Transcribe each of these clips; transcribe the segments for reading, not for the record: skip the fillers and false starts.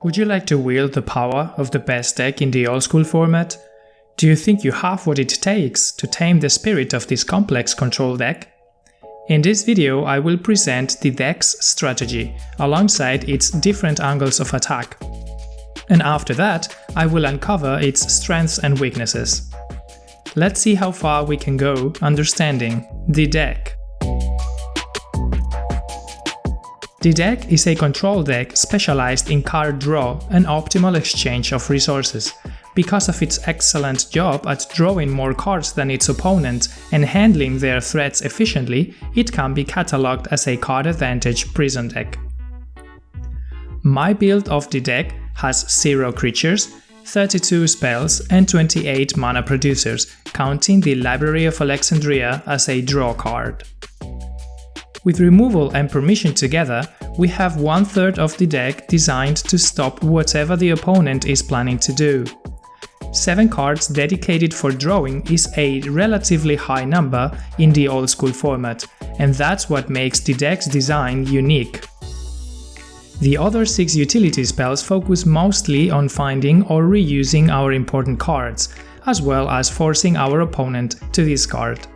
Would you like to wield the power of the best deck in the old school format? Do you think you have what it takes to tame the spirit of this complex control deck? In this video I will present the deck's strategy, alongside its different angles of attack. And after that, I will uncover its strengths and weaknesses. Let's see how far we can go understanding the deck. The deck is a control deck specialized in card draw and optimal exchange of resources. Because of its excellent job at drawing more cards than its opponent and handling their threats efficiently, it can be catalogued as a card advantage prison deck. My build of the deck has 0 creatures, 32 spells and 28 mana producers, counting the Library of Alexandria as a draw card. With removal and permission together, we have 1/3 of the deck designed to stop whatever the opponent is planning to do. 7 cards dedicated for drawing is a relatively high number in the old school format, and that's what makes the deck's design unique. The other 6 utility spells focus mostly on finding or reusing our important cards, as well as forcing our opponent to discard.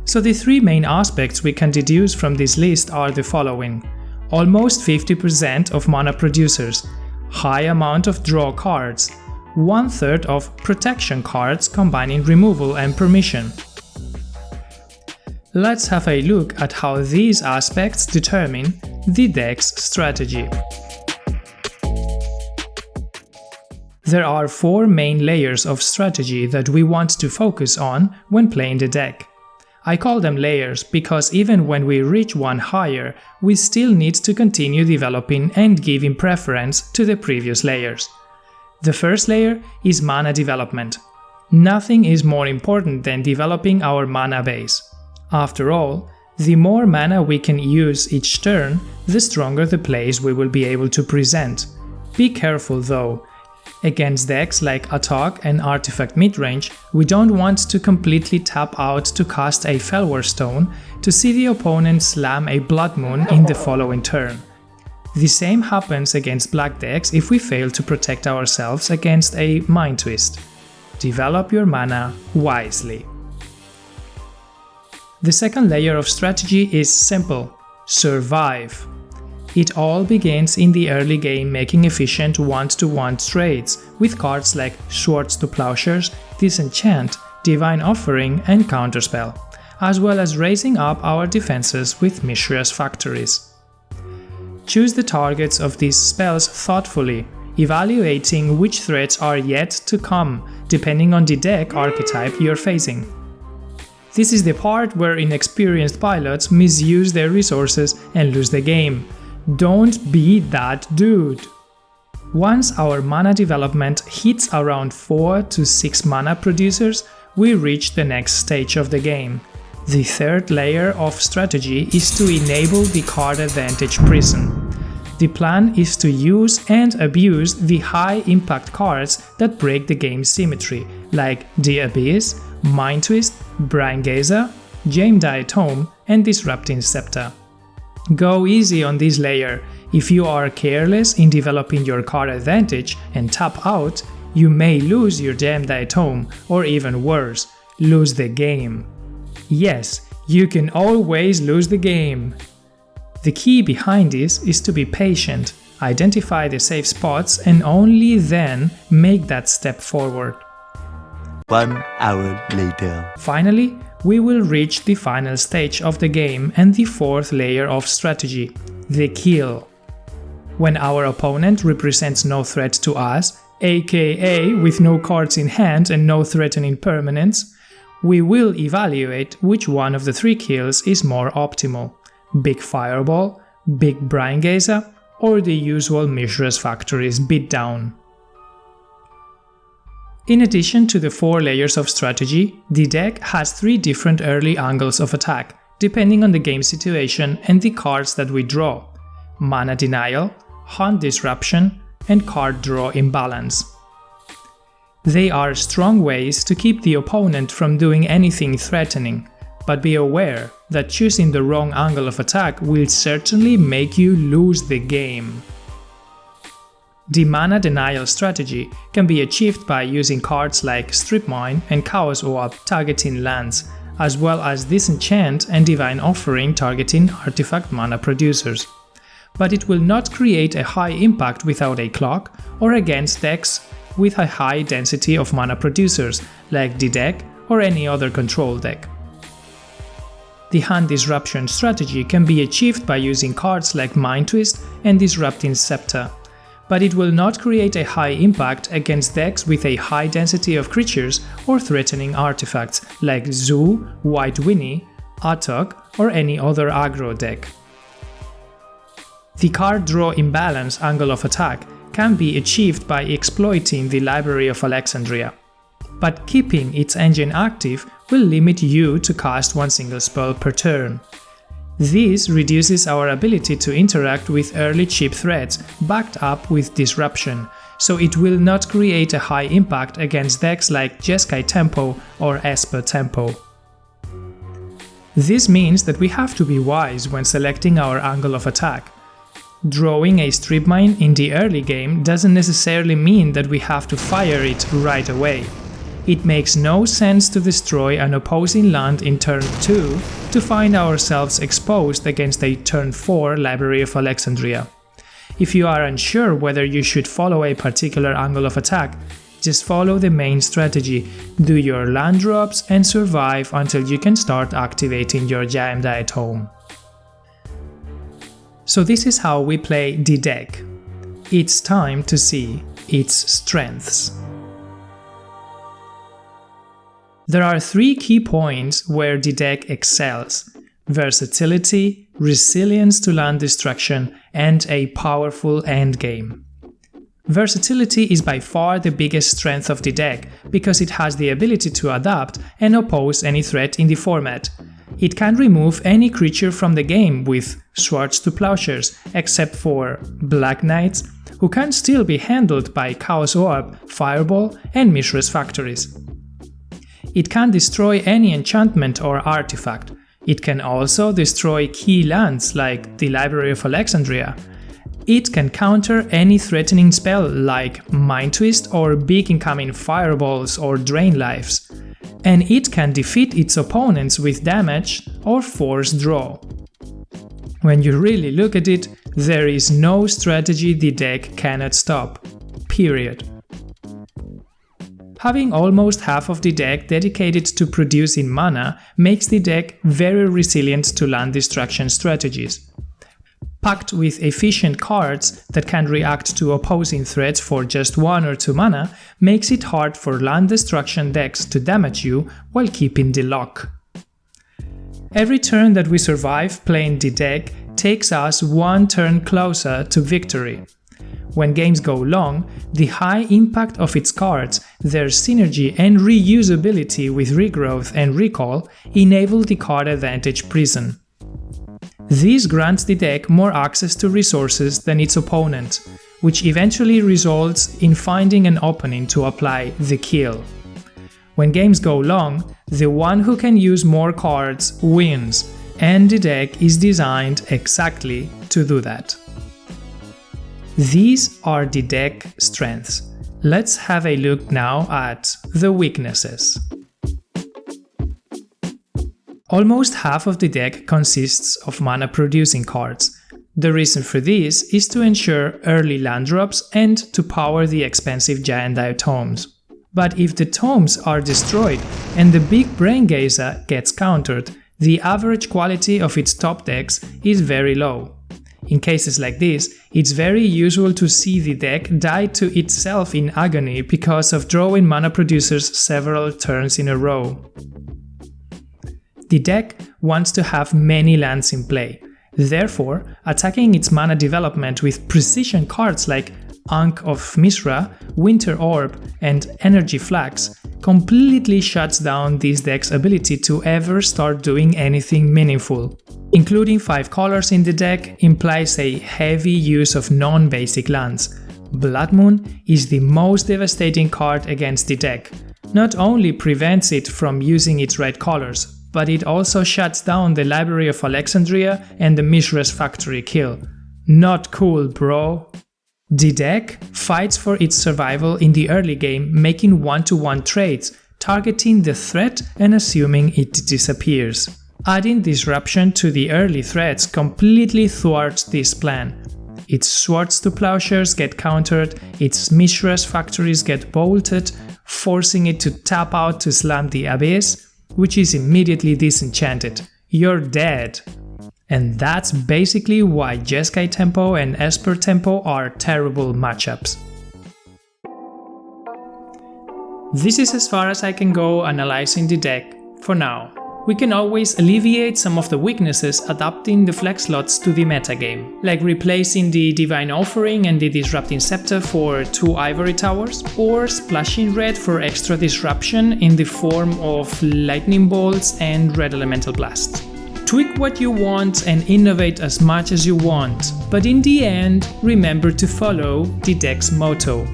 So the 3 main aspects we can deduce from this list are the following: almost 50% of mana producers, high amount of draw cards, 1/3 of protection cards combining removal and permission. Let's have a look at how these aspects determine the deck's strategy. There are 4 main layers of strategy that we want to focus on when playing the deck. I call them layers because even when we reach one higher, we still need to continue developing and giving preference to the previous layers. The first layer is mana development. Nothing is more important than developing our mana base. After all, the more mana we can use each turn, the stronger the plays we will be able to present. Be careful though. Against decks like Attack and Artifact Midrange, we don't want to completely tap out to cast a Fellwar Stone to see the opponent slam a Blood Moon in the following turn. The same happens against black decks if we fail to protect ourselves against a Mind Twist. Develop your mana wisely. The second layer of strategy is simple: survive. It all begins in the early game making efficient 1-to-1 trades with cards like Swords to Plowshares, Disenchant, Divine Offering and Counterspell, as well as raising up our defenses with Mishra's Factories. Choose the targets of these spells thoughtfully, evaluating which threats are yet to come, depending on the deck archetype you're facing. This is the part where inexperienced pilots misuse their resources and lose the game. Don't be that dude! Once our mana development hits around 4 to 6 mana producers, we reach the next stage of the game. The third layer of strategy is to enable the card advantage prison. The plan is to use and abuse the high impact cards that break the game's symmetry, like the Abyss, Mind Twist, Brain Gazer, Jem'Dai Tome and Disrupting Scepter. Go easy on this layer. If you are careless in developing your card advantage and tap out, you may lose your Jem'Dai Tome, or even worse, lose the game. Yes, you can always lose the game. The key behind this is to be patient, identify the safe spots and only then make that step forward. 1 hour later. Finally, we will reach the final stage of the game and the 4th layer of strategy, the kill. When our opponent represents no threat to us, aka with no cards in hand and no threatening permanents, we will evaluate which one of the 3 kills is more optimal: Big Fireball, Big Brain Gazer, or the usual Mishra's Factories beatdown. In addition to the 4 layers of strategy, the deck has 3 different early angles of attack, depending on the game situation and the cards that we draw: Mana Denial, Hunt Disruption, and Card Draw Imbalance. They are strong ways to keep the opponent from doing anything threatening, but be aware that choosing the wrong angle of attack will certainly make you lose the game. The mana denial strategy can be achieved by using cards like Strip Mine and Chaos Orb targeting lands, as well as Disenchant and Divine Offering targeting artifact mana producers. But it will not create a high impact without a clock or against decks with a high density of mana producers like the deck or any other control deck. The hand disruption strategy can be achieved by using cards like Mind Twist and Disrupting Scepter, but it will not create a high impact against decks with a high density of creatures or threatening artifacts like Zoo, White Winnie, Atok, or any other aggro deck. The card draw imbalance angle of attack can be achieved by exploiting the Library of Alexandria, but keeping its engine active will limit you to cast one single spell per turn. This reduces our ability to interact with early cheap threats backed up with disruption, so it will not create a high impact against decks like Jeskai Tempo or Esper Tempo. This means that we have to be wise when selecting our angle of attack. Drawing a Strip Mine in the early game doesn't necessarily mean that we have to fire it right away. It makes no sense to destroy an opposing land in turn 2 to find ourselves exposed against a turn 4 Library of Alexandria. If you are unsure whether you should follow a particular angle of attack, just follow the main strategy, do your land drops and survive until you can start activating your Giant Diatome. So this is how we play the deck. It's time to see its strengths. There are 3 key points where the deck excels: versatility, resilience to land destruction, and a powerful endgame. Versatility is by far the biggest strength of the deck because it has the ability to adapt and oppose any threat in the format. It can remove any creature from the game with Swords to Plowshares, except for Black Knights, who can still be handled by Chaos Orb, Fireball, and Mishra's Factories. It can destroy any enchantment or artifact. It can also destroy key lands like the Library of Alexandria. It can counter any threatening spell like Mind Twist or big incoming fireballs or drain lives. And it can defeat its opponents with damage or force draw. When you really look at it, there is no strategy the deck cannot stop. Period. Having almost half of the deck dedicated to producing mana makes the deck very resilient to land destruction strategies. Packed with efficient cards that can react to opposing threats for just 1 or 2 mana makes it hard for land destruction decks to damage you while keeping the lock. Every turn that we survive playing the deck takes us 1 turn closer to victory. When games go long, the high impact of its cards, their synergy and reusability with regrowth and recall enable the card advantage prison. This grants the deck more access to resources than its opponent, which eventually results in finding an opening to apply the kill. When games go long, the one who can use more cards wins, and the deck is designed exactly to do that. These are the deck strengths. Let's have a look now at the weaknesses. Almost half of the deck consists of mana producing cards. The reason for this is to ensure early land drops and to power the expensive Giant Diatomes. But if the tomes are destroyed and the big Brain Gazer gets countered, the average quality of its top decks is very low. In cases like this, it's very usual to see the deck die to itself in agony because of drawing mana producers several turns in a row. The deck wants to have many lands in play. Therefore, attacking its mana development with precision cards like Ankh of Mishra, Winter Orb, and Energy Flax completely shuts down this deck's ability to ever start doing anything meaningful. Including 5 colors in the deck implies a heavy use of non-basic lands. Blood Moon is the most devastating card against the deck. Not only prevents it from using its red colors, but it also shuts down the Library of Alexandria and the Mishra's Factory kill. Not cool, bro. The deck fights for its survival in the early game, making one-to-one trades, targeting the threat and assuming it disappears. Adding disruption to the early threats completely thwarts this plan. Its swords to plowshares get countered, its Mishra's factories get bolted, forcing it to tap out to slam the abyss, which is immediately disenchanted. You're dead. And that's basically why Jeskai Tempo and Esper Tempo are terrible matchups. This is as far as I can go analyzing the deck for now. We can always alleviate some of the weaknesses adapting the flex slots to the metagame, like replacing the Divine Offering and the Disrupting Scepter for 2 Ivory Towers, or splashing red for extra disruption in the form of Lightning Bolts and Red Elemental Blast. Tweak what you want and innovate as much as you want, but in the end, remember to follow the deck's motto: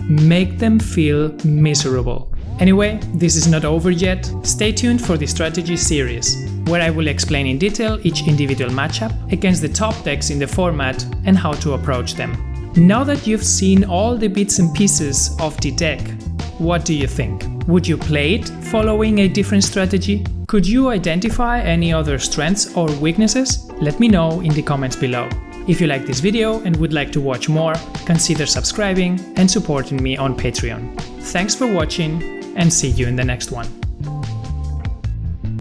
make them feel miserable. Anyway, this is not over yet. Stay tuned for the strategy series, where I will explain in detail each individual matchup against the top decks in the format and how to approach them. Now that you've seen all the bits and pieces of the deck, what do you think? Would you play it following a different strategy? Could you identify any other strengths or weaknesses? Let me know in the comments below. If you like this video and would like to watch more, consider subscribing and supporting me on Patreon. Thanks for watching, and see you in the next one.